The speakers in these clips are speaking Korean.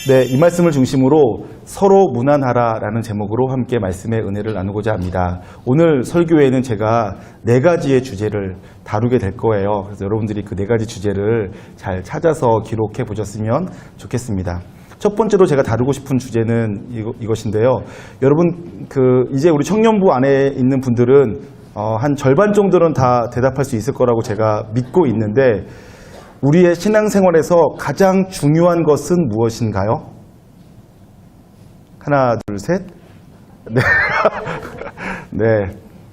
네, 이 말씀을 중심으로 서로 무난하라라는 제목으로 함께 말씀의 은혜를 나누고자 합니다. 오늘 설교에는 제가 4가지의 주제를 다루게 될 거예요. 그래서 여러분들이 그 4가지 주제를 잘 찾아서 기록해 보셨으면 좋겠습니다. 첫 번째로 제가 다루고 싶은 주제는 이것인데요. 여러분, 이제 우리 청년부 안에 있는 분들은 한 절반 정도는 다 대답할 수 있을 거라고 제가 믿고 있는데, 우리의 신앙생활에서 가장 중요한 것은 무엇인가요? 하나, 둘, 셋. 네. 네.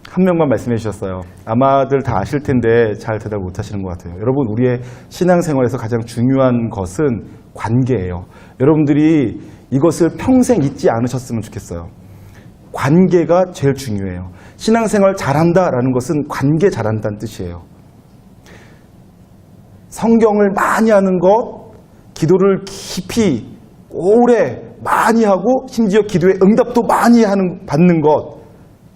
한 명만 말씀해 주셨어요. 아마들 다 아실 텐데 잘 대답 못 하시는 것 같아요. 여러분, 우리의 신앙생활에서 가장 중요한 것은 관계예요. 여러분들이 이것을 평생 잊지 않으셨으면 좋겠어요. 관계가 제일 중요해요. 신앙생활 잘한다라는 것은 관계 잘한다는 뜻이에요. 성경을 많이 하는 것, 기도를 깊이 오래 많이 하고 심지어 기도의 응답도 많이 받는 것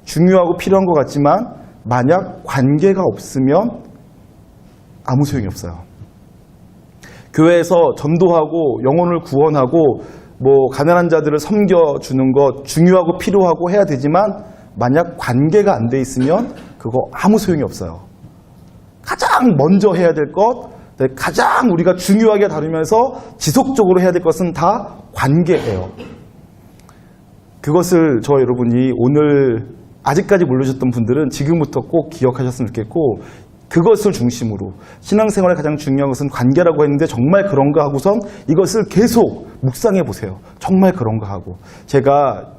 중요하고 필요한 것 같지만, 만약 관계가 없으면 아무 소용이 없어요. 교회에서 전도하고 영혼을 구원하고 가난한 자들을 섬겨주는 것 중요하고 필요하고 해야 되지만, 만약 관계가 안 돼 있으면 그거 아무 소용이 없어요. 가장 먼저 해야 될 것, 가장 우리가 중요하게 다루면서 지속적으로 해야 될 것은 다 관계예요. 그것을 여러분이 오늘 아직까지 모르셨던 분들은 지금부터 꼭 기억하셨으면 좋겠고, 그것을 중심으로 신앙생활에 가장 중요한 것은 관계라고 했는데 정말 그런가 하고선 이것을 계속 묵상해 보세요. 정말 그런가 하고. 제가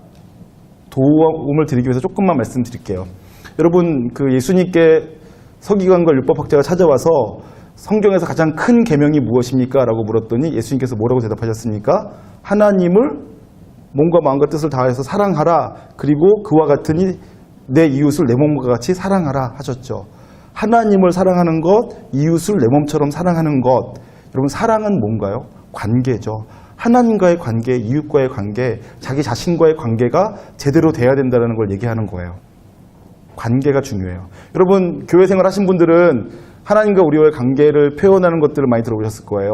도움을 드리기 위해서 조금만 말씀드릴게요. 여러분, 예수님께 서기관과 율법학자가 찾아와서 성경에서 가장 큰 계명이 무엇입니까? 라고 물었더니 예수님께서 뭐라고 대답하셨습니까? 하나님을 몸과 마음과 뜻을 다해서 사랑하라. 그리고 그와 같으니 내 이웃을 내 몸과 같이 사랑하라 하셨죠. 하나님을 사랑하는 것, 이웃을 내 몸처럼 사랑하는 것. 여러분, 사랑은 뭔가요? 관계죠. 하나님과의 관계, 이웃과의 관계, 자기 자신과의 관계가 제대로 돼야 된다는 걸 얘기하는 거예요. 관계가 중요해요. 여러분, 교회 생활 하신 분들은 하나님과 우리와의 관계를 표현하는 것들을 많이 들어보셨을 거예요.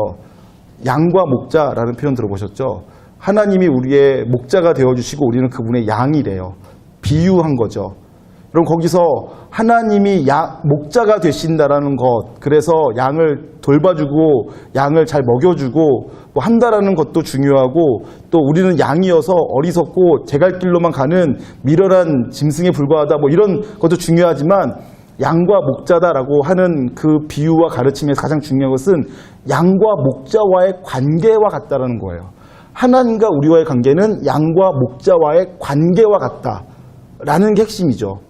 양과 목자라는 표현 들어보셨죠? 하나님이 우리의 목자가 되어주시고 우리는 그분의 양이래요. 비유한 거죠. 그럼 거기서 하나님이 목자가 되신다라는 것, 그래서 양을 돌봐주고 양을 잘 먹여주고 한다라는 것도 중요하고, 또 우리는 양이어서 어리석고 제갈 길로만 가는 미련한 짐승에 불과하다 이런 것도 중요하지만, 양과 목자다라고 하는 그 비유와 가르침에서 가장 중요한 것은 양과 목자와의 관계와 같다라는 거예요. 하나님과 우리와의 관계는 양과 목자와의 관계와 같다라는 게 핵심이죠.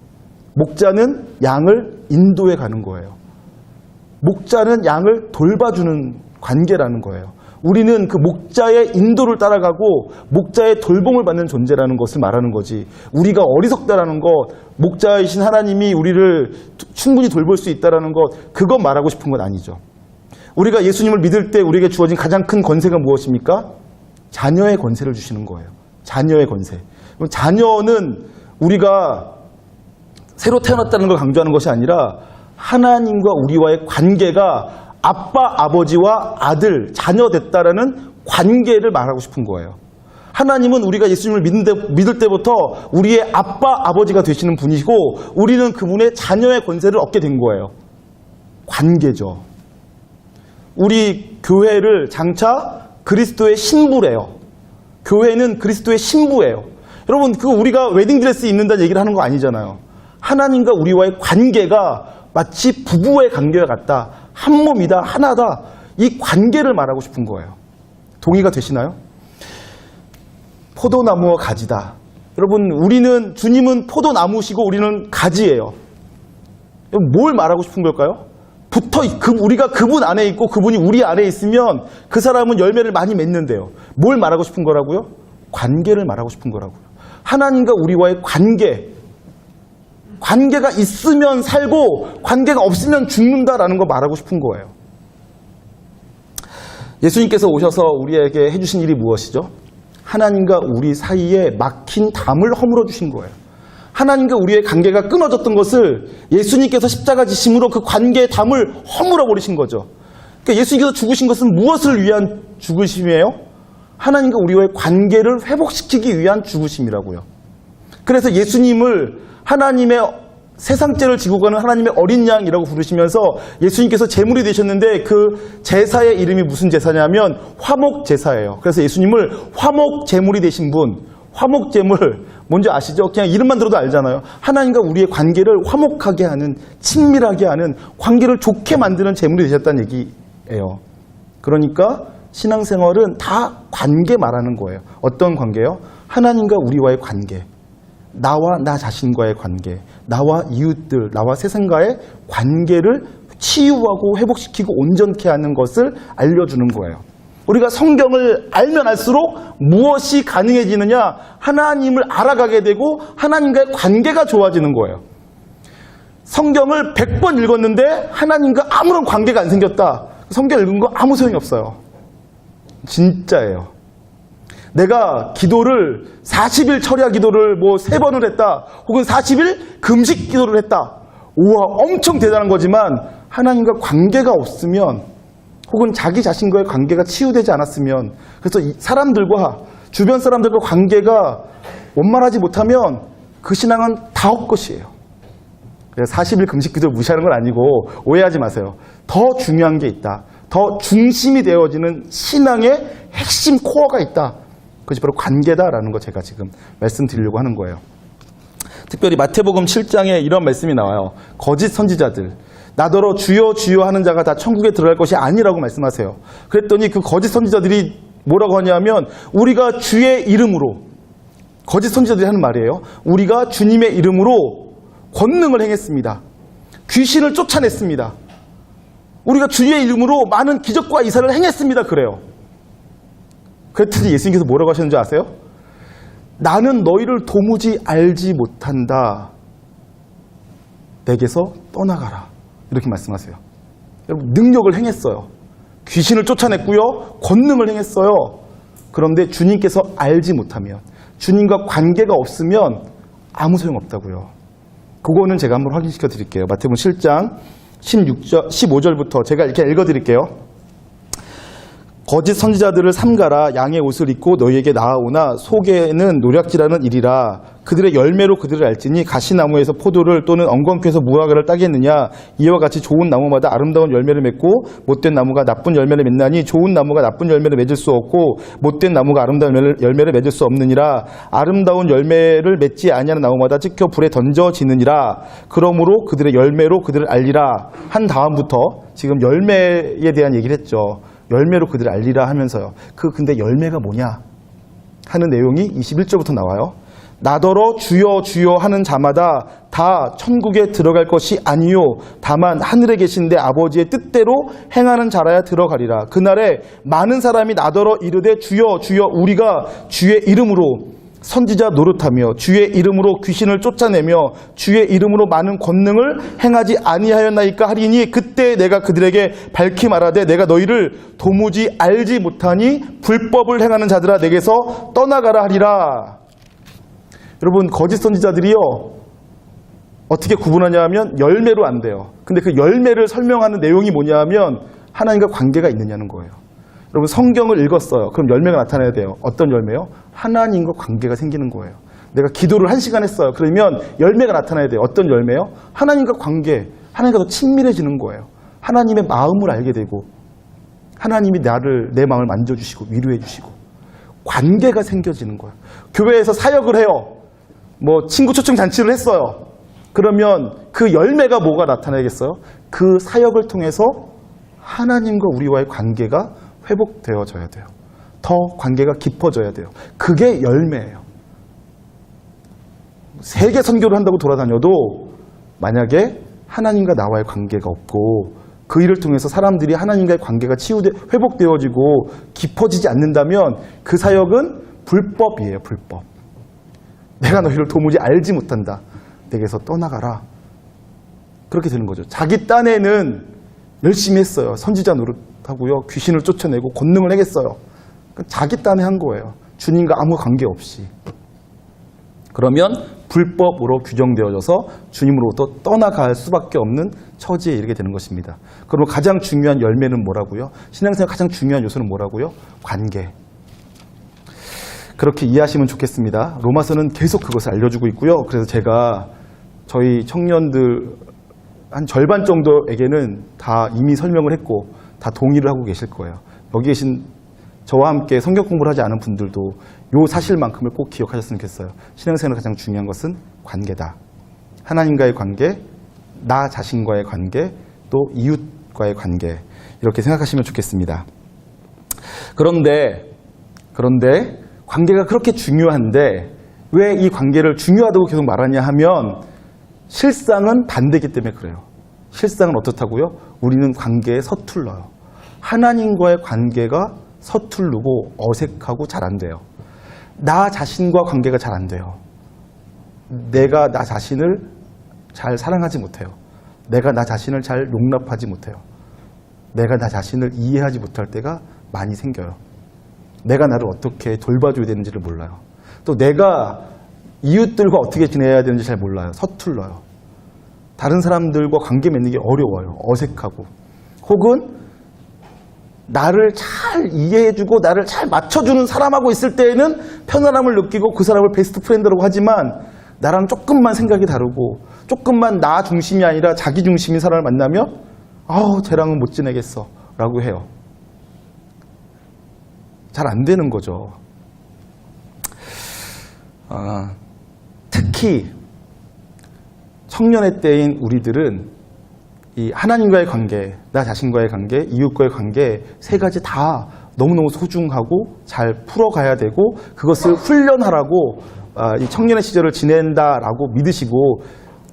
목자는 양을 인도해 가는 거예요. 목자는 양을 돌봐주는 관계라는 거예요. 우리는 그 목자의 인도를 따라가고 목자의 돌봄을 받는 존재라는 것을 말하는 거지, 우리가 어리석다라는 것, 목자이신 하나님이 우리를 충분히 돌볼 수 있다라는 것, 그것 말하고 싶은 건 아니죠. 우리가 예수님을 믿을 때 우리에게 주어진 가장 큰 권세가 무엇입니까? 자녀의 권세를 주시는 거예요. 자녀의 권세. 그럼 자녀는 우리가 새로 태어났다는 걸 강조하는 것이 아니라 하나님과 우리와의 관계가 아빠, 아버지와 아들, 자녀 됐다라는 관계를 말하고 싶은 거예요. 하나님은 우리가 예수님을 믿을 때부터 우리의 아빠, 아버지가 되시는 분이시고, 우리는 그분의 자녀의 권세를 얻게 된 거예요. 관계죠. 우리 교회를 장차 그리스도의 신부래요. 교회는 그리스도의 신부예요. 여러분, 우리가 웨딩드레스 입는다는 얘기를 하는 거 아니잖아요. 하나님과 우리와의 관계가 마치 부부의 관계와 같다. 한 몸이다, 하나다. 이 관계를 말하고 싶은 거예요. 동의가 되시나요? 포도나무와 가지다. 여러분, 주님은 포도나무시고 우리는 가지예요. 뭘 말하고 싶은 걸까요? 우리가 그분 안에 있고 그분이 우리 안에 있으면 그 사람은 열매를 많이 맺는데요. 뭘 말하고 싶은 거라고요? 관계를 말하고 싶은 거라고요. 하나님과 우리와의 관계가 있으면 살고 관계가 없으면 죽는다라는 거 말하고 싶은 거예요. 예수님께서 오셔서 우리에게 해주신 일이 무엇이죠? 하나님과 우리 사이에 막힌 담을 허물어 주신 거예요. 하나님과 우리의 관계가 끊어졌던 것을 예수님께서 십자가 지심으로 그 관계의 담을 허물어 버리신 거죠. 그러니까 예수님께서 죽으신 것은 무엇을 위한 죽으심이에요? 하나님과 우리와의 관계를 회복시키기 위한 죽으심이라고요. 그래서 예수님을 하나님의 세상죄를 지고 가는 하나님의 어린 양이라고 부르시면서 예수님께서 제물이 되셨는데 그 제사의 이름이 무슨 제사냐면 화목 제사예요. 그래서 예수님을 화목 제물이 되신 분, 화목 제물 뭔지 아시죠? 그냥 이름만 들어도 알잖아요. 하나님과 우리의 관계를 화목하게 하는, 친밀하게 하는, 관계를 좋게 만드는 제물이 되셨다는 얘기예요. 그러니까 신앙생활은 다 관계 말하는 거예요. 어떤 관계요? 하나님과 우리와의 관계, 나와 나 자신과의 관계, 나와 이웃들, 나와 세상과의 관계를 치유하고 회복시키고 온전케 하는 것을 알려주는 거예요. 우리가 성경을 알면 알수록 무엇이 가능해지느냐? 하나님을 알아가게 되고 하나님과의 관계가 좋아지는 거예요. 성경을 100번 읽었는데 하나님과 아무런 관계가 안 생겼다. 성경 읽은 거 아무 소용이 없어요. 진짜예요. 내가 기도를 40일 철야 기도를 뭐 3번을 했다. 혹은 40일 금식 기도를 했다. 우와, 엄청 대단한 거지만 하나님과 관계가 없으면, 혹은 자기 자신과의 관계가 치유되지 않았으면, 그래서 사람들과 주변 사람들과 관계가 원만하지 못하면 그 신앙은 다 헛것이에요. 40일 금식 기도를 무시하는 건 아니고 오해하지 마세요. 더 중요한 게 있다. 더 중심이 되어지는 신앙의 핵심 코어가 있다. 그것이 바로 관계다라는 거 제가 지금 말씀드리려고 하는 거예요. 특별히 마태복음 7장에 이런 말씀이 나와요. 거짓 선지자들, 나더러 주여 주여 하는 자가 다 천국에 들어갈 것이 아니라고 말씀하세요. 그랬더니 그 거짓 선지자들이 뭐라고 하냐면, 우리가 주의 이름으로, 거짓 선지자들이 하는 말이에요. 우리가 주님의 이름으로 권능을 행했습니다. 귀신을 쫓아냈습니다. 우리가 주의 이름으로 많은 기적과 이사를 행했습니다. 그래요. 그랬더니 예수님께서 뭐라고 하셨는지 아세요? 나는 너희를 도무지 알지 못한다. 내게서 떠나가라. 이렇게 말씀하세요. 여러분, 능력을 행했어요. 귀신을 쫓아냈고요. 권능을 행했어요. 그런데 주님께서 알지 못하면, 주님과 관계가 없으면 아무 소용없다고요. 그거는 제가 한번 확인시켜 드릴게요. 마태복음 7장 15절부터 제가 이렇게 읽어 드릴게요. 거짓 선지자들을 삼가라. 양의 옷을 입고 너희에게 나아오나 속에는 노략질하는 일이라. 그들의 열매로 그들을 알지니 가시나무에서 포도를 또는 엉겅퀴에서 무화과를 따겠느냐. 이와 같이 좋은 나무마다 아름다운 열매를 맺고 못된 나무가 나쁜 열매를 맺나니 좋은 나무가 나쁜 열매를 맺을 수 없고 못된 나무가 아름다운 열매를 맺을 수 없느니라. 아름다운 열매를 맺지 아니하는 나무마다 찢겨 불에 던져지느니라. 그러므로 그들의 열매로 그들을 알리라. 한 다음부터 지금 열매에 대한 얘기를 했죠. 열매로 그들을 알리라 하면서요. 근데 열매가 뭐냐 하는 내용이 21절부터 나와요. 나더러 주여 주여 하는 자마다 다 천국에 들어갈 것이 아니요 다만 하늘에 계신 내 아버지의 뜻대로 행하는 자라야 들어가리라. 그날에 많은 사람이 나더러 이르되 주여 주여 우리가 주의 이름으로 선지자 노릇하며 주의 이름으로 귀신을 쫓아내며 주의 이름으로 많은 권능을 행하지 아니하였나이까 하리니 그때 내가 그들에게 밝히 말하되 내가 너희를 도무지 알지 못하니 불법을 행하는 자들아 내게서 떠나가라 하리라. 여러분, 거짓 선지자들이요 어떻게 구분하냐 하면 열매로 안 돼요. 근데 그 열매를 설명하는 내용이 뭐냐 하면 하나님과 관계가 있느냐는 거예요. 여러분, 성경을 읽었어요. 그럼 열매가 나타나야 돼요. 어떤 열매요? 하나님과 관계가 생기는 거예요. 내가 기도를 1시간 했어요. 그러면 열매가 나타나야 돼요. 어떤 열매요? 하나님과 관계, 하나님과 더 친밀해지는 거예요. 하나님의 마음을 알게 되고 하나님이 내 마음을 만져주시고 위로해 주시고 관계가 생겨지는 거예요. 교회에서 사역을 해요. 뭐 친구 초청 잔치를 했어요. 그러면 그 열매가 뭐가 나타나겠어요? 그 사역을 통해서 하나님과 우리와의 관계가 회복되어져야 돼요. 더 관계가 깊어져야 돼요. 그게 열매예요. 세계 선교를 한다고 돌아다녀도 만약에 하나님과 나와의 관계가 없고 그 일을 통해서 사람들이 하나님과의 관계가 회복되어지고 깊어지지 않는다면 그 사역은 불법이에요. 불법. 내가 너희를 도무지 알지 못한다. 내게서 떠나가라. 그렇게 되는 거죠. 자기 딴에는 열심히 했어요. 선지자 노릇하고요. 귀신을 쫓아내고 권능을 행했어요. 자기 딴에 한 거예요. 주님과 아무 관계없이. 그러면 불법으로 규정되어져서 주님으로부터 떠나갈 수밖에 없는 처지에 이르게 되는 것입니다. 그러면 가장 중요한 열매는 뭐라고요? 신앙생활 가장 중요한 요소는 뭐라고요? 관계. 그렇게 이해하시면 좋겠습니다. 로마서는 계속 그것을 알려주고 있고요. 그래서 제가 저희 청년들 한 절반 정도에게는 다 이미 설명을 했고 다 동의를 하고 계실 거예요. 여기 계신 저와 함께 성경 공부를 하지 않은 분들도 요 사실만큼을 꼭 기억하셨으면 좋겠어요. 신앙생활의 가장 중요한 것은 관계다. 하나님과의 관계, 나 자신과의 관계, 또 이웃과의 관계, 이렇게 생각하시면 좋겠습니다. 그런데 관계가 그렇게 중요한데 왜 이 관계를 중요하다고 계속 말하냐 하면 실상은 반대이기 때문에 그래요. 실상은 어떻다고요? 우리는 관계에 서툴러요. 하나님과의 관계가 서툴르고 어색하고 잘 안 돼요. 나 자신과 관계가 잘 안 돼요. 내가 나 자신을 잘 사랑하지 못해요. 내가 나 자신을 잘 용납하지 못해요. 내가 나 자신을 이해하지 못할 때가 많이 생겨요. 내가 나를 어떻게 돌봐줘야 되는지를 몰라요. 또 내가 이웃들과 어떻게 지내야 되는지 잘 몰라요. 서툴러요. 다른 사람들과 관계 맺는 게 어려워요. 어색하고. 혹은 나를 잘 이해해주고 나를 잘 맞춰주는 사람하고 있을 때에는 편안함을 느끼고 그 사람을 베스트 프렌드라고 하지만 나랑 조금만 생각이 다르고 조금만 나 중심이 아니라 자기 중심인 사람을 만나면 쟤랑은 못 지내겠어 라고 해요. 잘 안 되는 거죠. 특히 청년의 때인 우리들은 이 하나님과의 관계, 나 자신과의 관계, 이웃과의 관계 세 가지 다 너무너무 소중하고 잘 풀어가야 되고 그것을 훈련하라고 이 청년의 시절을 지낸다라고 믿으시고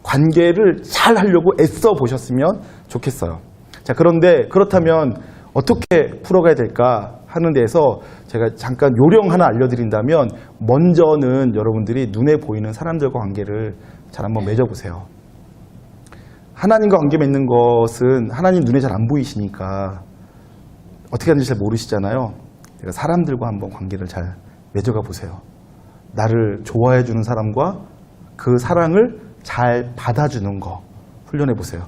관계를 잘 하려고 애써 보셨으면 좋겠어요. 자, 그런데 그렇다면 어떻게 풀어가야 될까 하는 데에서 제가 잠깐 요령 하나 알려드린다면 먼저는 여러분들이 눈에 보이는 사람들과 관계를 잘 한번 맺어보세요. 하나님과 관계 맺는 것은 하나님 눈에 잘 안 보이시니까 어떻게 하는지 잘 모르시잖아요. 그러니까 사람들과 한번 관계를 잘 맺어가 보세요. 나를 좋아해 주는 사람과 그 사랑을 잘 받아주는 거 훈련해 보세요.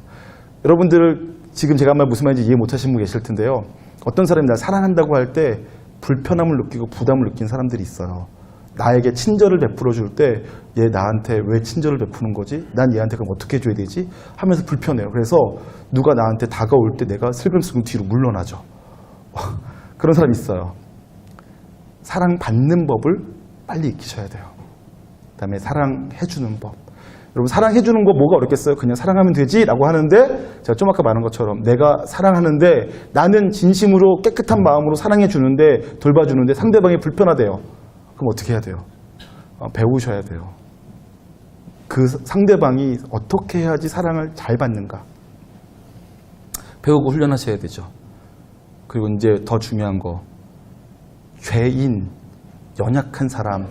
여러분들 지금 제가 한 말 무슨 말인지 이해 못하시는 분 계실 텐데요. 어떤 사람이 날 사랑한다고 할 때 불편함을 느끼고 부담을 느끼는 사람들이 있어요. 나에게 친절을 베풀어 줄 때 얘 나한테 왜 친절을 베푸는 거지? 난 얘한테 그럼 어떻게 해줘야 되지? 하면서 불편해요. 그래서 누가 나한테 다가올 때 내가 슬금슬금 뒤로 물러나죠. 그런 사람이 있어요. 사랑받는 법을 빨리 익히셔야 돼요. 그 다음에 사랑해주는 법. 여러분 사랑해주는 거 뭐가 어렵겠어요? 그냥 사랑하면 되지 라고 하는데 제가 좀 아까 말한 것처럼 내가 사랑하는데 나는 진심으로 깨끗한 마음으로 사랑해주는데 돌봐주는데 상대방이 불편하대요. 그럼 어떻게 해야 돼요? 배우셔야 돼요. 그 상대방이 어떻게 해야지 사랑을 잘 받는가 배우고 훈련하셔야 되죠. 그리고 이제 더 중요한 거 죄인, 연약한 사람,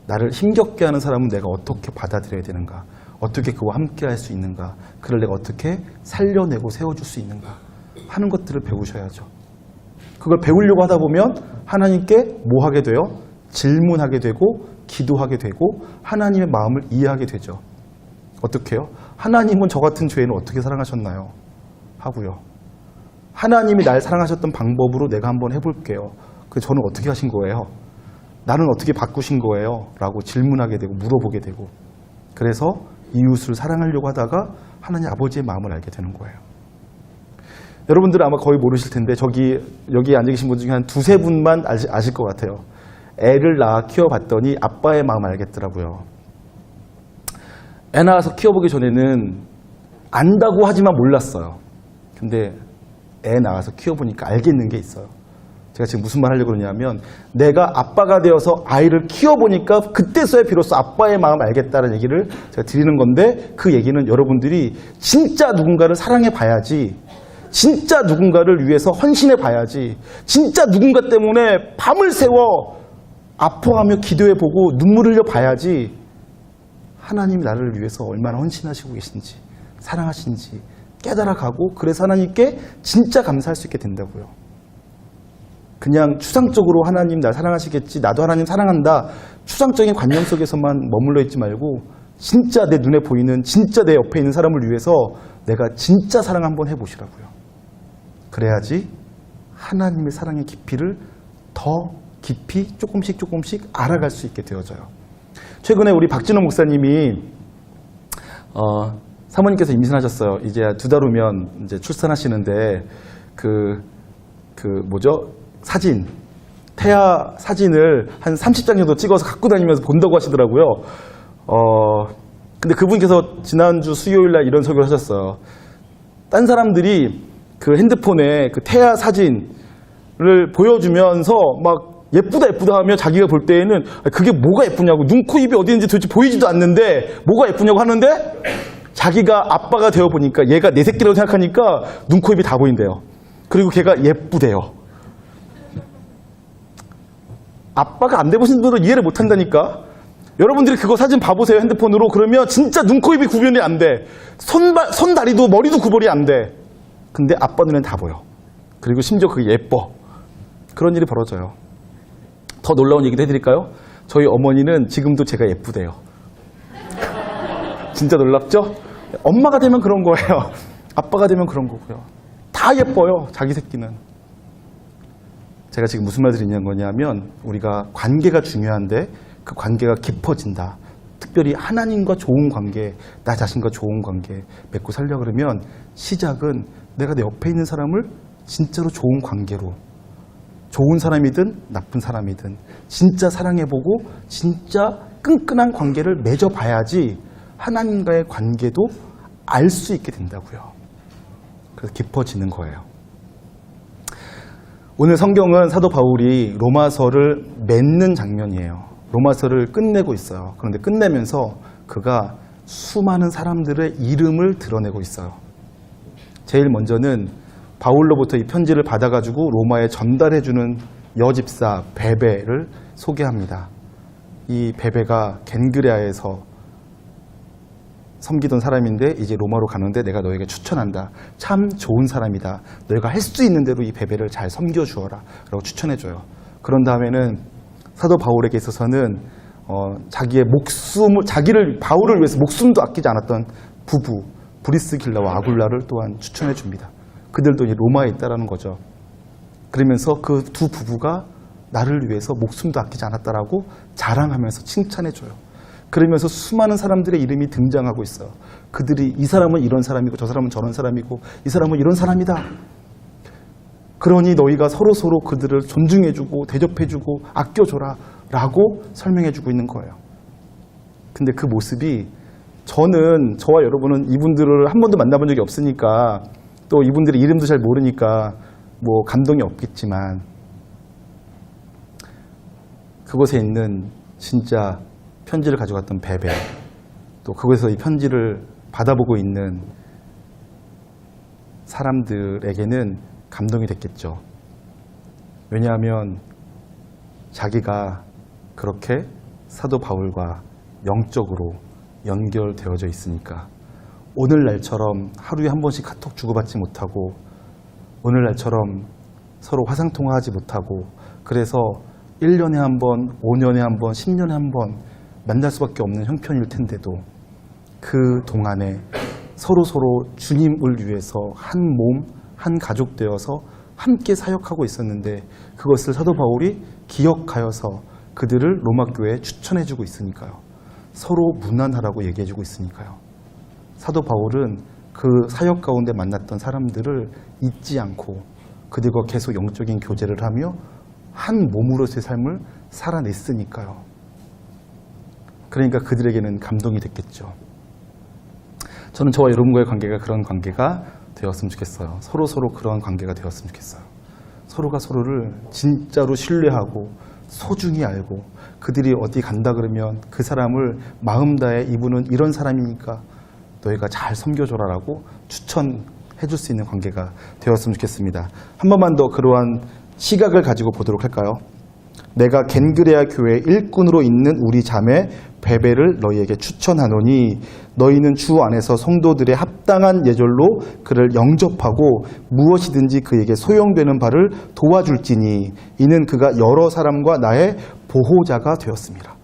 나를 힘겹게 하는 사람은 내가 어떻게 받아들여야 되는가, 어떻게 그와 함께 할 수 있는가, 그를 내가 어떻게 살려내고 세워줄 수 있는가 하는 것들을 배우셔야죠. 그걸 배우려고 하다 보면 하나님께 뭐 하게 돼요? 질문하게 되고 기도하게 되고 하나님의 마음을 이해하게 되죠. 어떻게 해요? 하나님은 저 같은 죄인을 어떻게 사랑하셨나요? 하고요. 하나님이 날 사랑하셨던 방법으로 내가 한번 해볼게요. 그 저는 어떻게 하신 거예요? 나는 어떻게 바꾸신 거예요? 라고 질문하게 되고 물어보게 되고 그래서 이웃을 사랑하려고 하다가 하나님 아버지의 마음을 알게 되는 거예요. 여러분들은 아마 거의 모르실 텐데 여기 앉아 계신 분 중에 한 두세 분만 아실 것 같아요. 애를 낳아 키워봤더니 아빠의 마음 알겠더라고요. 애 낳아서 키워보기 전에는 안다고 하지만 몰랐어요. 근데 애 낳아서 키워보니까 알겠는 게 있어요. 제가 지금 무슨 말 하려고 그러냐면 내가 아빠가 되어서 아이를 키워보니까 그때서야 비로소 아빠의 마음을 알겠다는 얘기를 제가 드리는 건데 그 얘기는 여러분들이 진짜 누군가를 사랑해 봐야지, 진짜 누군가를 위해서 헌신해 봐야지, 진짜 누군가 때문에 밤을 새워 아파하며 기도해 보고 눈물 흘려 봐야지 하나님이 나를 위해서 얼마나 헌신하시고 계신지 사랑하신지 깨달아가고 그래서 하나님께 진짜 감사할 수 있게 된다고요. 그냥 추상적으로 하나님 날 사랑하시겠지, 나도 하나님 사랑한다, 추상적인 관념 속에서만 머물러 있지 말고 진짜 내 눈에 보이는, 진짜 내 옆에 있는 사람을 위해서 내가 진짜 사랑 한번 해보시라고요. 그래야지 하나님의 사랑의 깊이를 더 깊이 조금씩 알아갈 수 있게 되어져요. 최근에 우리 박진호 목사님이 사모님께서 임신하셨어요. 이제 2달 후면 이제 출산하시는데 사진, 태아 사진을 한 30장 정도 찍어서 갖고 다니면서 본다고 하시더라고요. 근데 그분께서 지난주 수요일 날 이런 설교를 하셨어요. 딴 사람들이 그 핸드폰에 그 태아 사진을 보여주면서 막 예쁘다 하며 자기가 볼 때에는 그게 뭐가 예쁘냐고, 눈, 코, 입이 어디 있는지 도대체 보이지도 않는데 뭐가 예쁘냐고 하는데 자기가 아빠가 되어 보니까 얘가 내 새끼라고 생각하니까 눈, 코, 입이 다 보인대요. 그리고 걔가 예쁘대요. 아빠가 안 돼보신 분들은 이해를 못 한다니까. 여러분들이 그거 사진 봐보세요, 핸드폰으로. 그러면 진짜 눈, 코, 입이 구분이 안 돼. 손, 다리도 머리도 구분이 안 돼. 근데 아빠 눈엔 다 보여. 그리고 심지어 그게 예뻐. 그런 일이 벌어져요. 더 놀라운 얘기도 해드릴까요? 저희 어머니는 지금도 제가 예쁘대요. 진짜 놀랍죠? 엄마가 되면 그런 거예요. 아빠가 되면 그런 거고요. 다 예뻐요, 자기 새끼는. 제가 지금 무슨 말 드리는 거냐면 우리가 관계가 중요한데 그 관계가 깊어진다. 특별히 하나님과 좋은 관계, 나 자신과 좋은 관계 맺고 살려 그러면 시작은 내가 내 옆에 있는 사람을 진짜로 좋은 관계로, 좋은 사람이든 나쁜 사람이든 진짜 사랑해보고 진짜 끈끈한 관계를 맺어봐야지 하나님과의 관계도 알 수 있게 된다고요. 그래서 깊어지는 거예요. 오늘 성경은 사도 바울이 로마서를 맺는 장면이에요. 로마서를 끝내고 있어요. 그런데 끝내면서 그가 수많은 사람들의 이름을 드러내고 있어요. 제일 먼저는 바울로부터 이 편지를 받아가지고 로마에 전달해주는 여집사 베베를 소개합니다. 이 베베가 겐그레아에서 섬기던 사람인데 이제 로마로 가는데 내가 너에게 추천한다. 참 좋은 사람이다. 너희가 할 수 있는 대로 이 베베를 잘 섬겨주어라 라고 추천해줘요. 그런 다음에는 사도 바울에게 있어서는 자기를 바울을 위해서 목숨도 아끼지 않았던 부부 브리스길라와 아굴라를 또한 추천해 줍니다. 그들도 이제 로마에 있다라는 거죠. 그러면서 그 두 부부가 나를 위해서 목숨도 아끼지 않았다라고 자랑하면서 칭찬해 줘요. 그러면서 수많은 사람들의 이름이 등장하고 있어요. 그들이 이 사람은 이런 사람이고 저 사람은 저런 사람이고 이 사람은 이런 사람이다. 그러니 너희가 서로 그들을 존중해주고 대접해주고 아껴줘라 라고 설명해주고 있는 거예요. 근데 그 모습이 저와 여러분은 이분들을 한 번도 만나본 적이 없으니까 또 이분들의 이름도 잘 모르니까 뭐 감동이 없겠지만 그곳에 있는 진짜 편지를 가져갔던 베베, 또 그곳에서 이 편지를 받아보고 있는 사람들에게는 감동이 됐겠죠. 왜냐하면 자기가 그렇게 사도 바울과 영적으로 연결되어져 있으니까. 오늘날처럼 하루에 한 번씩 카톡 주고받지 못하고 오늘날처럼 서로 화상통화하지 못하고 그래서 1년에 한 번, 5년에 한 번, 10년에 한 번 만날 수밖에 없는 형편일 텐데도 그 동안에 서로 주님을 위해서 한 몸, 한 가족 되어서 함께 사역하고 있었는데 그것을 사도 바울이 기억하여서 그들을 로마 교회에 추천해주고 있으니까요. 서로 무난하라고 얘기해주고 있으니까요. 사도 바울은 그 사역 가운데 만났던 사람들을 잊지 않고 그들과 계속 영적인 교제를 하며 한 몸으로서의 삶을 살아냈으니까요. 그러니까 그들에게는 감동이 됐겠죠. 저는 저와 여러분과의 관계가 그런 관계가 되었으면 좋겠어요. 서로 그런 관계가 되었으면 좋겠어요. 서로가 서로를 진짜로 신뢰하고 소중히 알고 그들이 어디 간다 그러면 그 사람을 마음 다해 이분은 이런 사람이니까 너희가 잘 섬겨줘라라고 추천해 줄 수 있는 관계가 되었으면 좋겠습니다. 한 번만 더 그러한 시각을 가지고 보도록 할까요? 내가 겐그레아 교회 일꾼으로 있는 우리 자매 베베를 너희에게 추천하노니 너희는 주 안에서 성도들의 합당한 예절로 그를 영접하고 무엇이든지 그에게 소용되는 바를 도와줄지니 이는 그가 여러 사람과 나의 보호자가 되었습니다.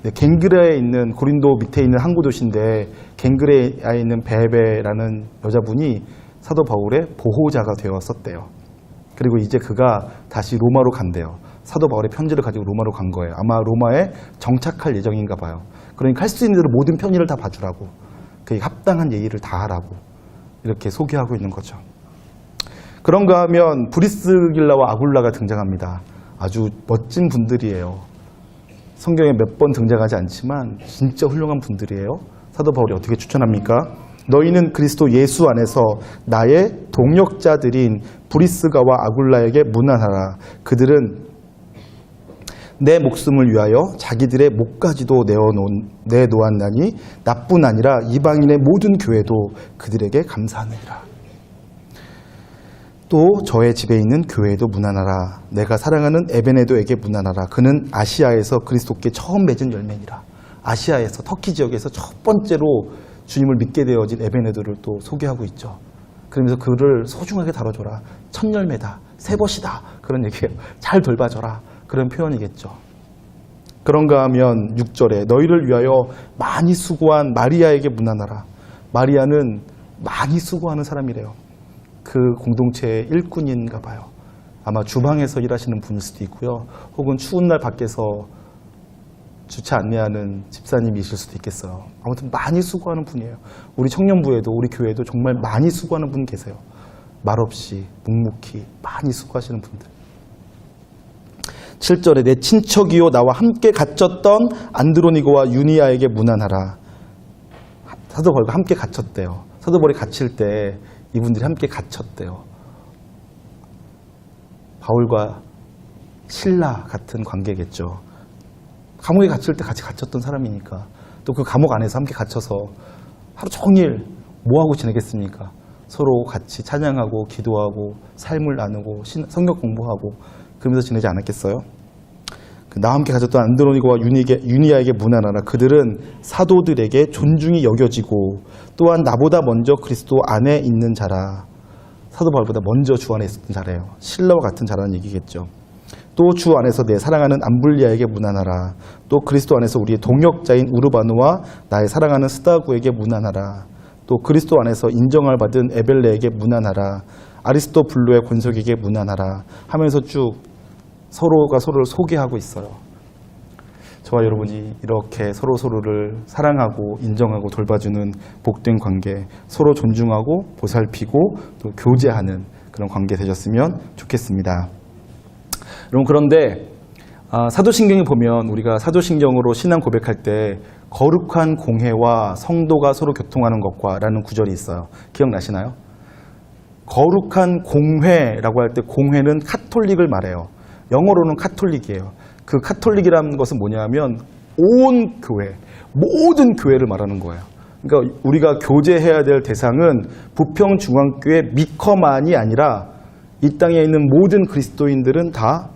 네, 겐그레아에 있는 고린도 밑에 있는 항구 도시인데 겐그레아에 있는 베베라는 여자분이 사도 바울의 보호자가 되었었대요. 그리고 이제 그가 다시 로마로 간대요. 사도 바울의 편지를 가지고 로마로 간 거예요. 아마 로마에 정착할 예정인가 봐요. 그러니까 할 수 있는 대로 모든 편의를 다 봐주라고, 그게 합당한 예의를 다 하라고 이렇게 소개하고 있는 거죠. 그런가 하면 브리스길라와 아굴라가 등장합니다. 아주 멋진 분들이에요. 성경에 몇 번 등장하지 않지만 진짜 훌륭한 분들이에요. 사도 바울이 어떻게 추천합니까? 너희는 그리스도 예수 안에서 나의 동역자들인 브리스가와 아굴라에게 문안하라. 그들은 내 목숨을 위하여 자기들의 목까지도 내놓았나니 나뿐 아니라 이방인의 모든 교회도 그들에게 감사하느니라. 또 저의 집에 있는 교회에도 문안하라. 내가 사랑하는 에베네도에게 문안하라. 그는 아시아에서 그리스도께 처음 맺은 열매니라. 아시아에서, 터키 지역에서 첫 번째로 주님을 믿게 되어진 에베네도를 또 소개하고 있죠. 그러면서 그를 소중하게 다뤄줘라. 첫 열매다. 새 벗이다. 그런 얘기예요. 잘 돌봐줘라. 그런 표현이겠죠. 그런가 하면 6절에 너희를 위하여 많이 수고한 마리아에게 문안하라. 마리아는 많이 수고하는 사람이래요. 그 공동체의 일꾼인가 봐요. 아마 주방에서 일하시는 분일 수도 있고요. 혹은 추운 날 밖에서 주차 안내하는 집사님이실 수도 있겠어요. 아무튼 많이 수고하는 분이에요. 우리 청년부에도 우리 교회에도 정말 많이 수고하는 분 계세요. 말없이 묵묵히 많이 수고하시는 분들. 7절에 내 친척이요 나와 함께 갇혔던 안드로니고와 유니아에게 문안하라. 사도 바울과 함께 갇혔대요. 사도 바울이 갇힐 때 이분들이 함께 갇혔대요. 바울과 실라 같은 관계겠죠. 감옥에 갇힐 때 같이 갇혔던 사람이니까. 또 그 감옥 안에서 함께 갇혀서 하루 종일 뭐하고 지내겠습니까? 서로 같이 찬양하고 기도하고 삶을 나누고 성경 공부하고 그러면서 지내지 않았겠어요? 나와 함께 갇혔던 안드로니고와 유니아에게 문안하라. 그들은 사도들에게 존중이 여겨지고 또한 나보다 먼저 그리스도 안에 있는 자라. 사도 바울보다 먼저 주 안에 있었던 자래요. 실라와 같은 자라는 얘기겠죠. 또 주 안에서 내 사랑하는 암블리아에게 문안하라. 또 그리스도 안에서 우리의 동역자인 우르바누와 나의 사랑하는 스다구에게 문안하라. 또 그리스도 안에서 인정을 받은 에벨레에게 문안하라. 아리스토블루의 권속에게 문안하라 하면서 쭉 서로가 서로를 소개하고 있어요. 저와 여러분이 이렇게 서로를 사랑하고 인정하고 돌봐주는 복된 관계, 서로 존중하고 보살피고 또 교제하는 그런 관계 되셨으면 좋겠습니다. 여러분, 그런데 사도신경에 보면 우리가 사도신경으로 신앙 고백할 때 거룩한 공회와 성도가 서로 교통하는 것과 라는 구절이 있어요. 기억나시나요? 거룩한 공회라고 할 때 공회는 카톨릭을 말해요. 영어로는 카톨릭이에요. 그 카톨릭이라는 것은 뭐냐면 온 교회, 모든 교회를 말하는 거예요. 그러니까 우리가 교제해야 될 대상은 부평중앙교회 미커만이 아니라 이 땅에 있는 모든 그리스도인들은 다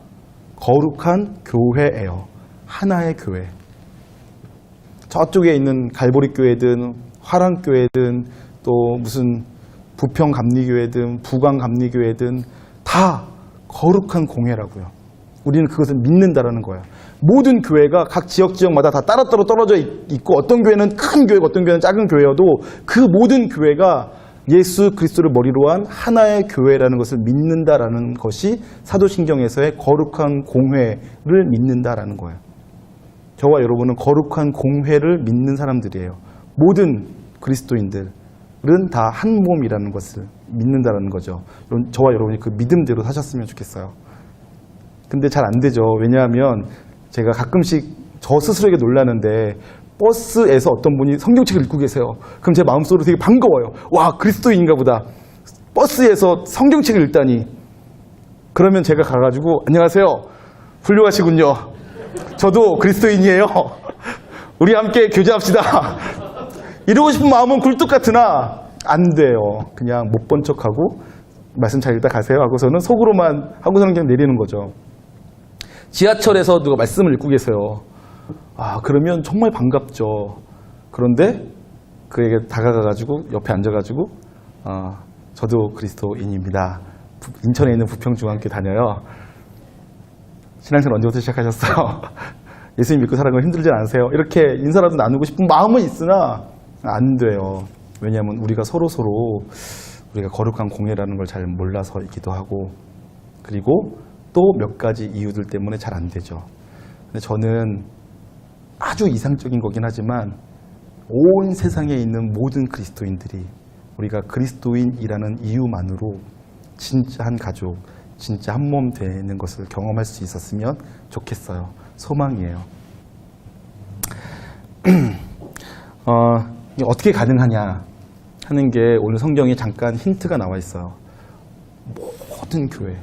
거룩한 교회예요. 하나의 교회. 저쪽에 있는 갈보리교회든 화랑교회든 또 무슨 부평감리교회든 부광감리교회든 다 거룩한 공회라고요. 우리는 그것을 믿는다라는 거예요. 모든 교회가 각 지역마다 다 따로따로 떨어져 있고 어떤 교회는 큰 교회고 어떤 교회는 작은 교회여도 그 모든 교회가 예수 그리스도를 머리로 한 하나의 교회라는 것을 믿는다라는 것이 사도신경에서의 거룩한 공회를 믿는다라는 거예요. 저와 여러분은 거룩한 공회를 믿는 사람들이에요. 모든 그리스도인들은 다 한 몸이라는 것을 믿는다라는 거죠. 저와 여러분이 그 믿음대로 사셨으면 좋겠어요. 근데 잘 안 되죠. 왜냐하면 제가 가끔씩 저 스스로에게 놀라는데 버스에서 어떤 분이 성경책을 읽고 계세요. 그럼 제 마음속으로 되게 반가워요. 와, 그리스도인인가 보다. 버스에서 성경책을 읽다니. 그러면 제가 가가지고 안녕하세요. 훌륭하시군요. 저도 그리스도인이에요. 우리 함께 교제합시다. 이러고 싶은 마음은 굴뚝 같으나 안 돼요. 그냥 못 본 척하고 말씀 잘 읽다 가세요 하고서는 속으로만 하고서는 그냥 내리는 거죠. 지하철에서 누가 말씀을 읽고 계세요. 그러면 정말 반갑죠. 그런데 그에게 다가가가지고 옆에 앉아가지고 저도 그리스도인입니다. 인천에 있는 부평중앙교회 다녀요. 신앙생활 언제부터 시작하셨어요? 예수님 믿고 살아가는 거 힘들지 않으세요? 이렇게 인사라도 나누고 싶은 마음은 있으나 안 돼요. 왜냐하면 우리가 서로 우리가 거룩한 공예라는 걸 잘 몰라서이기도 하고, 그리고 또 몇 가지 이유들 때문에 잘 안 되죠. 근데 저는 아주 이상적인 거긴 하지만 온 세상에 있는 모든 그리스도인들이 우리가 그리스도인이라는 이유만으로 진짜 한 가족, 진짜 한 몸 되는 것을 경험할 수 있었으면 좋겠어요. 소망이에요. 이게 어떻게 가능하냐 하는 게 오늘 성경에 잠깐 힌트가 나와 있어요. 모든 교회,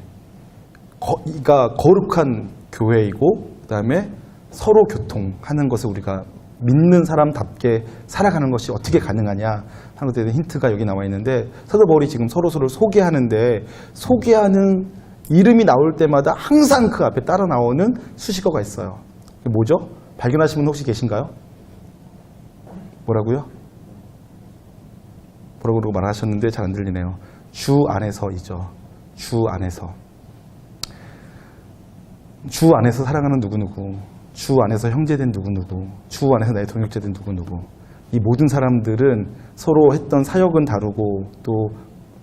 그러니까 거룩한 교회이고 그다음에 서로 교통하는 것을 우리가 믿는 사람답게 살아가는 것이 어떻게 가능하냐 하는 것에 대한 힌트가 여기 나와 있는데, 사도 바울이 지금 서로서로 소개하는데 소개하는 이름이 나올 때마다 항상 그 앞에 따라 나오는 수식어가 있어요. 뭐죠? 발견하신 분 혹시 계신가요? 뭐라고요? 뭐라고 말하셨는데 잘 안 들리네요. 주 안에서이죠. 주 안에서. 주 안에서 사랑하는 누구누구, 주 안에서 형제된 누구누구, 주 안에서 나의 동역자된 누구누구. 이 모든 사람들은 서로 했던 사역은 다르고 또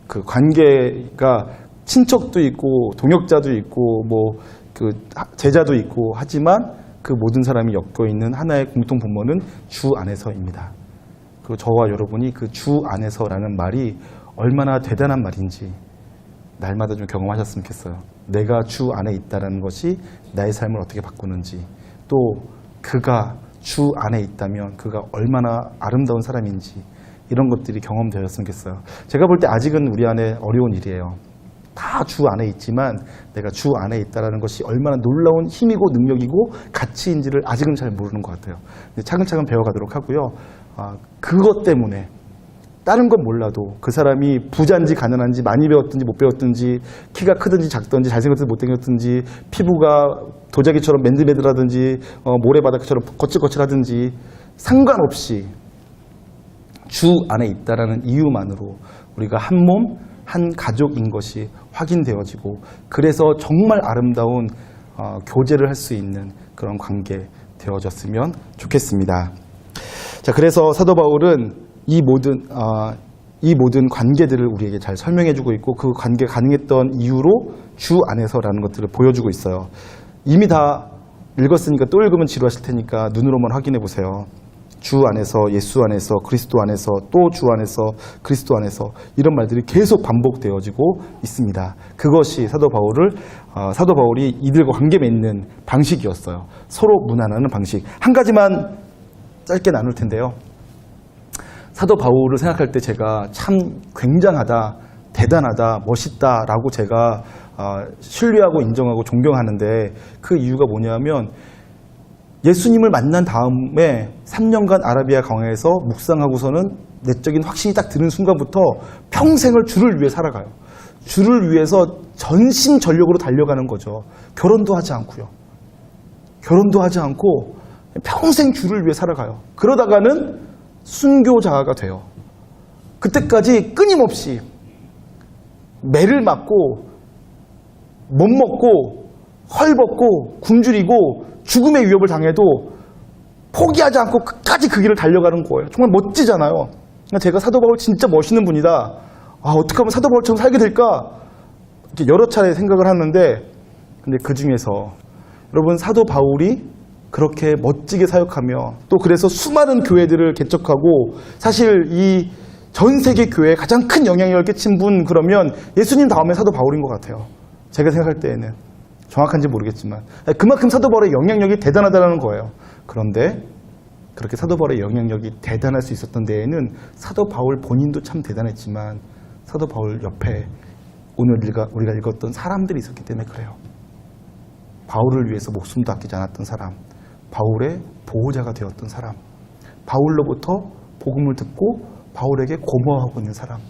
그 관계가 친척도 있고 동역자도 있고 뭐 그 제자도 있고 하지만 그 모든 사람이 엮여 있는 하나의 공통 분모는 주 안에서입니다. 그리고 저와 여러분이 그 주 안에서라는 말이 얼마나 대단한 말인지 날마다 좀 경험하셨으면 좋겠어요. 내가 주 안에 있다는 것이 나의 삶을 어떻게 바꾸는지, 또 그가 주 안에 있다면 그가 얼마나 아름다운 사람인지, 이런 것들이 경험되었으면 좋겠어요. 제가 볼 때 아직은 우리 안에 어려운 일이에요. 다 주 안에 있지만 내가 주 안에 있다는 것이 얼마나 놀라운 힘이고 능력이고 가치인지를 아직은 잘 모르는 것 같아요. 차근차근 배워가도록 하고요. 그것 때문에 다른 건 몰라도 그 사람이 부자인지 가난한지, 많이 배웠든지 못 배웠든지, 키가 크든지 작든지, 잘생겼든지 못생겼든지, 피부가 도자기처럼 맨들맨들하든지 모래바닥처럼 거칠거칠하든지 상관없이 주 안에 있다라는 이유만으로 우리가 한 몸, 한 가족인 것이 확인되어지고, 그래서 정말 아름다운 교제를 할 수 있는 그런 관계 되어졌으면 좋겠습니다. 자, 그래서 사도 바울은 이 모든 관계들을 우리에게 잘 설명해주고 있고, 그 관계가 가능했던 이유로 주 안에서라는 것들을 보여주고 있어요. 이미 다 읽었으니까 또 읽으면 지루하실 테니까 눈으로만 확인해 보세요. 주 안에서, 예수 안에서, 그리스도 안에서, 또 주 안에서, 그리스도 안에서, 이런 말들이 계속 반복되어지고 있습니다. 그것이 사도 바울이 이들과 관계 맺는 방식이었어요. 서로 무난하는 방식. 한 가지만 짧게 나눌 텐데요. 사도 바울을 생각할 때 제가 참 굉장하다, 대단하다, 멋있다라고 제가 신뢰하고 인정하고 존경하는데, 그 이유가 뭐냐면 예수님을 만난 다음에 3년간 아라비아 강에서 묵상하고서는 내적인 확신이 딱 드는 순간부터 평생을 주를 위해 살아가요. 주를 위해서 전심전력으로 달려가는 거죠. 결혼도 하지 않고요. 결혼도 하지 않고 평생 주를 위해 살아가요. 그러다가는 순교자가 돼요. 그때까지 끊임없이 매를 맞고 못 먹고 헐벗고 굶주리고 죽음의 위협을 당해도 포기하지 않고 끝까지 그 길을 달려가는 거예요. 정말 멋지잖아요. 제가 사도 바울 진짜 멋있는 분이다, 어떻게 하면 사도 바울처럼 살게 될까, 이렇게 여러 차례 생각을 하는데, 근데 그 중에서 여러분, 사도 바울이 그렇게 멋지게 사역하며 또 그래서 수많은 교회들을 개척하고, 사실 이 전 세계 교회에 가장 큰 영향력을 끼친 분, 그러면 예수님 다음에 사도 바울인 것 같아요. 제가 생각할 때에는. 정확한지 모르겠지만 그만큼 사도 바울의 영향력이 대단하다는 거예요. 그런데 그렇게 사도 바울의 영향력이 대단할 수 있었던 데에는 사도 바울 본인도 참 대단했지만 사도 바울 옆에 오늘 우리가 읽었던 사람들이 있었기 때문에 그래요. 바울을 위해서 목숨도 아끼지 않았던 사람, 바울의 보호자가 되었던 사람, 바울로부터 복음을 듣고 바울에게 고마워하고 있는 사람,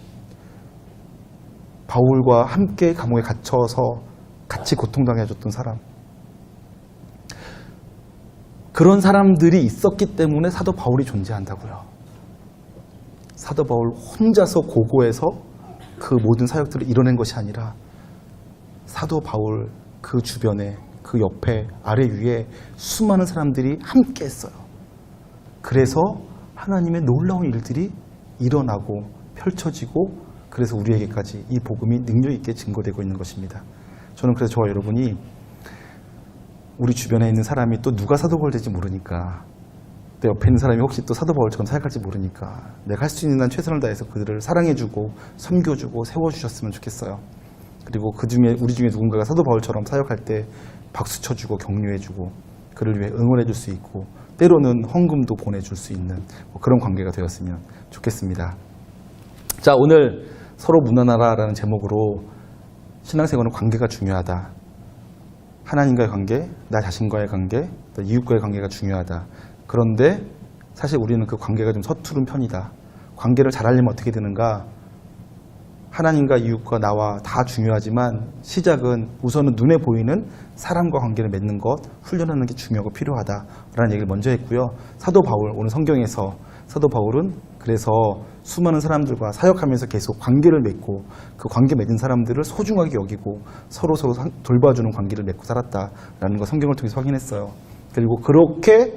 바울과 함께 감옥에 갇혀서 같이 고통당해줬던 사람, 그런 사람들이 있었기 때문에 사도 바울이 존재한다고요. 사도 바울 혼자서 고고해서 그 모든 사역들을 이뤄낸 것이 아니라 사도 바울 그 주변에, 그 옆에, 아래 위에 수많은 사람들이 함께 했어요. 그래서 하나님의 놀라운 일들이 일어나고 펼쳐지고, 그래서 우리에게까지 이 복음이 능력 있게 증거되고 있는 것입니다. 저는 그래서 저와 여러분이 우리 주변에 있는 사람이 또 누가 사도 바울 될지 모르니까, 내 옆에 있는 사람이 혹시 또 사도 바울처럼 사역할지 모르니까 내가 할 수 있는 한 최선을 다해서 그들을 사랑해주고 섬겨주고 세워주셨으면 좋겠어요. 그리고 우리 중에 누군가가 사도 바울처럼 사역할 때 박수 쳐주고 격려해주고 그를 위해 응원해줄 수 있고 때로는 헌금도 보내줄 수 있는 그런 관계가 되었으면 좋겠습니다. 자, 오늘 서로 무난하라라는 제목으로 신앙생활은 관계가 중요하다. 하나님과의 관계, 나 자신과의 관계, 또 이웃과의 관계가 중요하다. 그런데 사실 우리는 그 관계가 좀 서투른 편이다. 관계를 잘하려면 어떻게 되는가? 하나님과 이웃과 나와 다 중요하지만 시작은 우선은 눈에 보이는 사람과 관계를 맺는 것, 훈련하는 게 중요하고 필요하다라는 얘기를 먼저 했고요. 사도 바울, 오늘 성경에서 사도 바울은 그래서 수많은 사람들과 사역하면서 계속 관계를 맺고 그 관계 맺은 사람들을 소중하게 여기고 서로 돌봐주는 관계를 맺고 살았다라는 거 성경을 통해서 확인했어요. 그리고 그렇게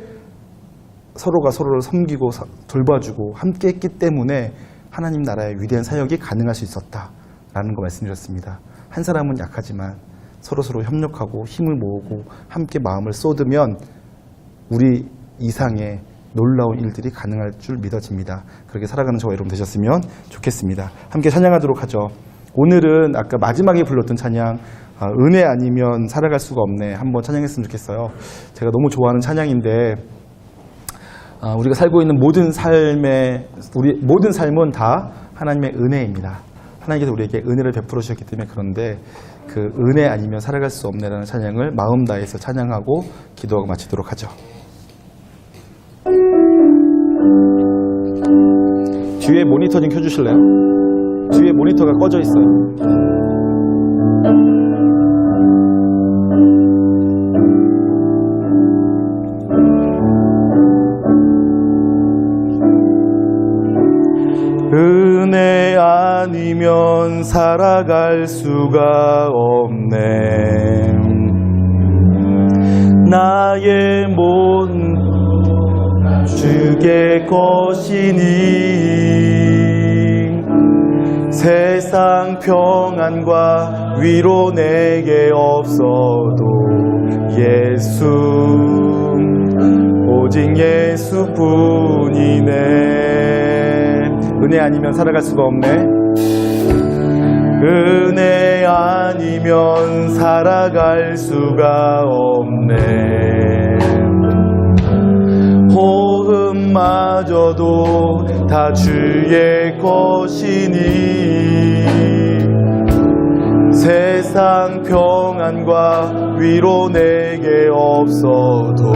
서로가 서로를 섬기고 돌봐주고 함께 했기 때문에 하나님 나라의 위대한 사역이 가능할 수 있었다라는 거 말씀드렸습니다. 한 사람은 약하지만 서로서로 협력하고 힘을 모으고 함께 마음을 쏟으면 우리 이상의 놀라운 일들이 가능할 줄 믿어집니다. 그렇게 살아가는 저와 여러분 되셨으면 좋겠습니다. 함께 찬양하도록 하죠. 오늘은 아까 마지막에 불렀던 찬양, 은혜 아니면 살아갈 수가 없네, 한번 찬양했으면 좋겠어요. 제가 너무 좋아하는 찬양인데 우리가 살고 있는 모든 삶은 다 하나님의 은혜입니다. 하나님께서 우리에게 은혜를 베풀어 주셨기 때문에 그런데 그 은혜 아니면 살아갈 수 없네라는 찬양을 마음 다해서 찬양하고 기도하고 마치도록 하죠. 뒤에 모니터 좀 켜주실래요? 뒤에 모니터가 꺼져 있어요. 은혜 아니면 살아갈 수가 없네. 나의 모든 주의 것이니 세상 평안과 위로 내게 없어도 예수, 오직 예수뿐이네. 은혜 아니면 살아갈 수가 없네. 은혜 아니면 살아갈 수가 없네. 호흡마저도 다 주의 것이니 세상 평안과 위로 내게 없어도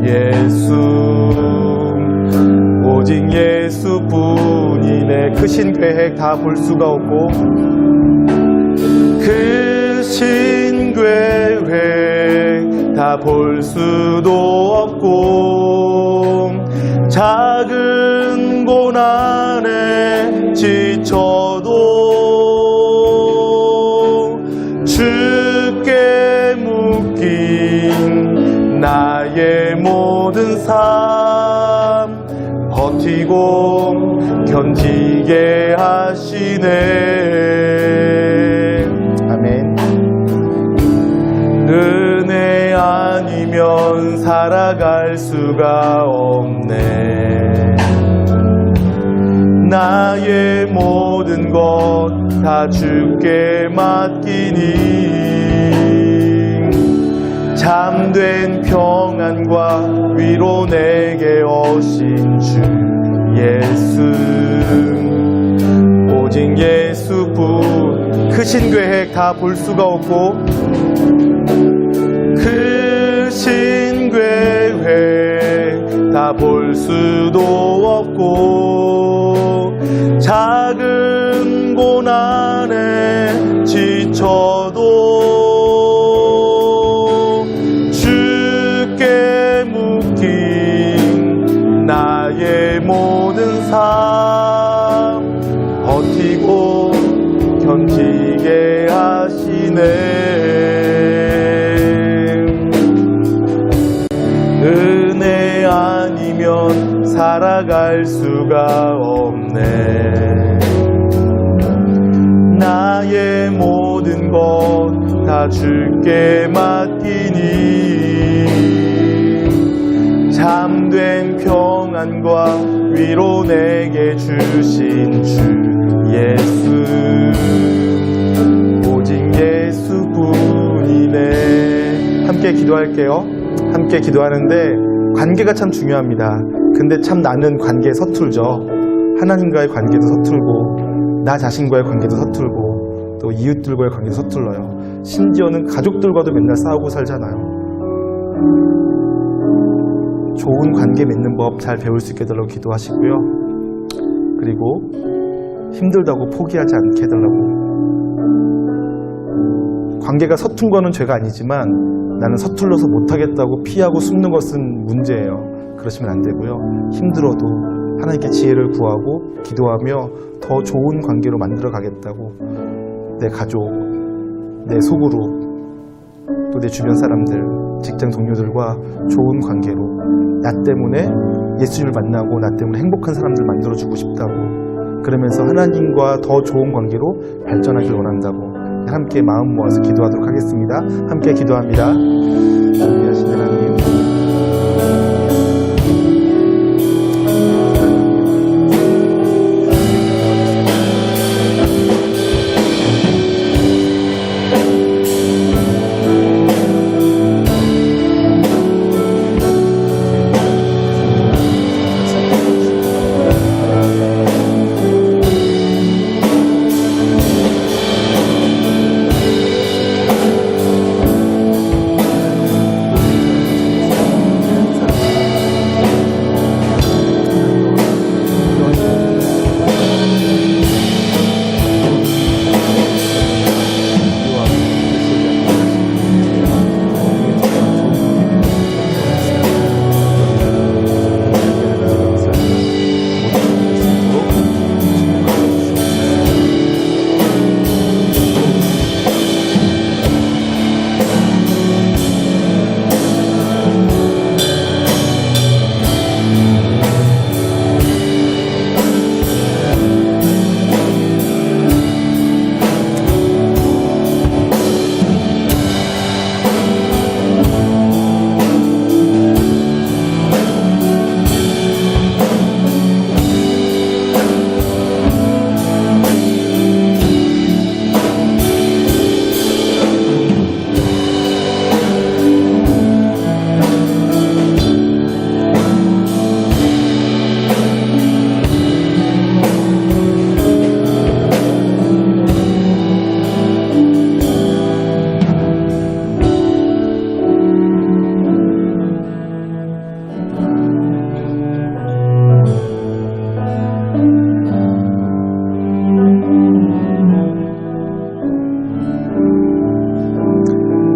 예수, 오직 예수뿐이네. 크신 계획 다 볼 수가 없고 크신 계획 다 볼 수도 없고 작은 고난에 지쳐도 주께 묶인 나의 모든 삶 버티고 견디게 하시네. 아멘. 은혜 아니면 살아갈 수가 없네. 나의 모든 것 다 주께 맡기니 참된 평안과 위로 내게 오신 주 예수, 오직 예수뿐. 크신 계획 다 볼 수가 없고 크신 계획 다 볼 수도 없고 작은 고난에 지쳐도 주께 묶인 나의 모든 삶 버티고 견디게 하시네. 은혜 아니면 살아갈 수가 없네. 나의 모든 것 다 다 주께 맡기니 참된 평안과 위로 내게 주신 주 예수 오직 예수뿐이네. 함께 기도할게요. 함께 기도하는데 관계가 참 중요합니다. 근데 참 나는 관계에 서툴죠. 하나님과의 관계도 서툴고 나 자신과의 관계도 서툴고 또 이웃들과의 관계도 서툴러요. 심지어는 가족들과도 맨날 싸우고 살잖아요. 좋은 관계 맺는 법 잘 배울 수 있게 해달라고 기도하시고요. 그리고 힘들다고 포기하지 않게 해달라고. 관계가 서툰 거는 죄가 아니지만 나는 서툴러서 못하겠다고 피하고 숨는 것은 문제예요. 그러시면 안 되고요. 힘들어도 하나님께 지혜를 구하고 기도하며 더 좋은 관계로 만들어 가겠다고 내 가족, 내 소그룹, 또 내 주변 사람들, 직장 동료들과 좋은 관계로 나 때문에 예수님을 만나고 나 때문에 행복한 사람들 만들어주고 싶다고 그러면서 하나님과 더 좋은 관계로 발전하길 원한다고 함께 마음 모아서 기도하도록 하겠습니다. 함께 기도합니다. 존귀하신 하나님,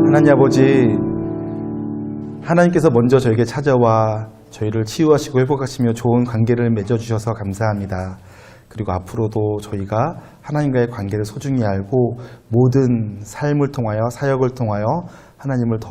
하나님 아버지, 하나님께서 먼저 저에게 찾아와 저희를 치유하시고 회복하시며 좋은 관계를 맺어주셔서 감사합니다. 그리고 앞으로도 저희가 하나님과의 관계를 소중히 알고 모든 삶을 통하여 사역을 통하여 하나님을 더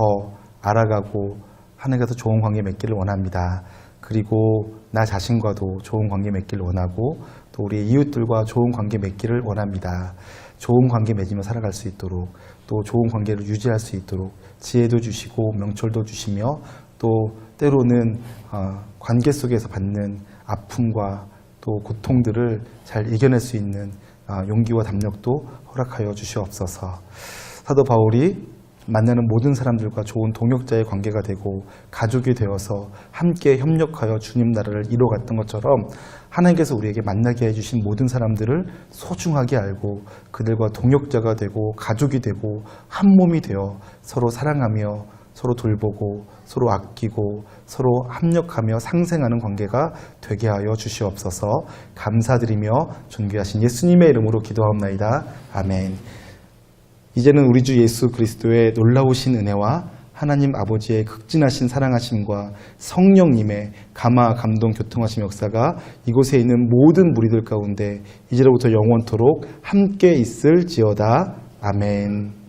알아가고 하나님과 더 좋은 관계 맺기를 원합니다. 그리고 나 자신과도 좋은 관계 맺기를 원하고 또 우리 이웃들과 좋은 관계 맺기를 원합니다. 좋은 관계 맺으며 살아갈 수 있도록 또 좋은 관계를 유지할 수 있도록 지혜도 주시고 명철도 주시며 또 때로는 관계 속에서 받는 아픔과 또 고통들을 잘 이겨낼 수 있는 용기와 담력도 허락하여 주시옵소서. 사도 바울이 만나는 모든 사람들과 좋은 동역자의 관계가 되고 가족이 되어서 함께 협력하여 주님 나라를 이뤄갔던 것처럼 하나님께서 우리에게 만나게 해주신 모든 사람들을 소중하게 알고 그들과 동역자가 되고 가족이 되고 한 몸이 되어 서로 사랑하며 서로 돌보고 서로 아끼고 서로 합력하며 상생하는 관계가 되게 하여 주시옵소서. 감사드리며 존귀하신 예수님의 이름으로 기도하옵나이다. 아멘. 이제는 우리 주 예수 그리스도의 놀라우신 은혜와 하나님 아버지의 극진하신 사랑하심과 성령님의 감화, 감동, 교통하심 역사가 이곳에 있는 모든 무리들 가운데 이제로부터 영원토록 함께 있을지어다. 아멘.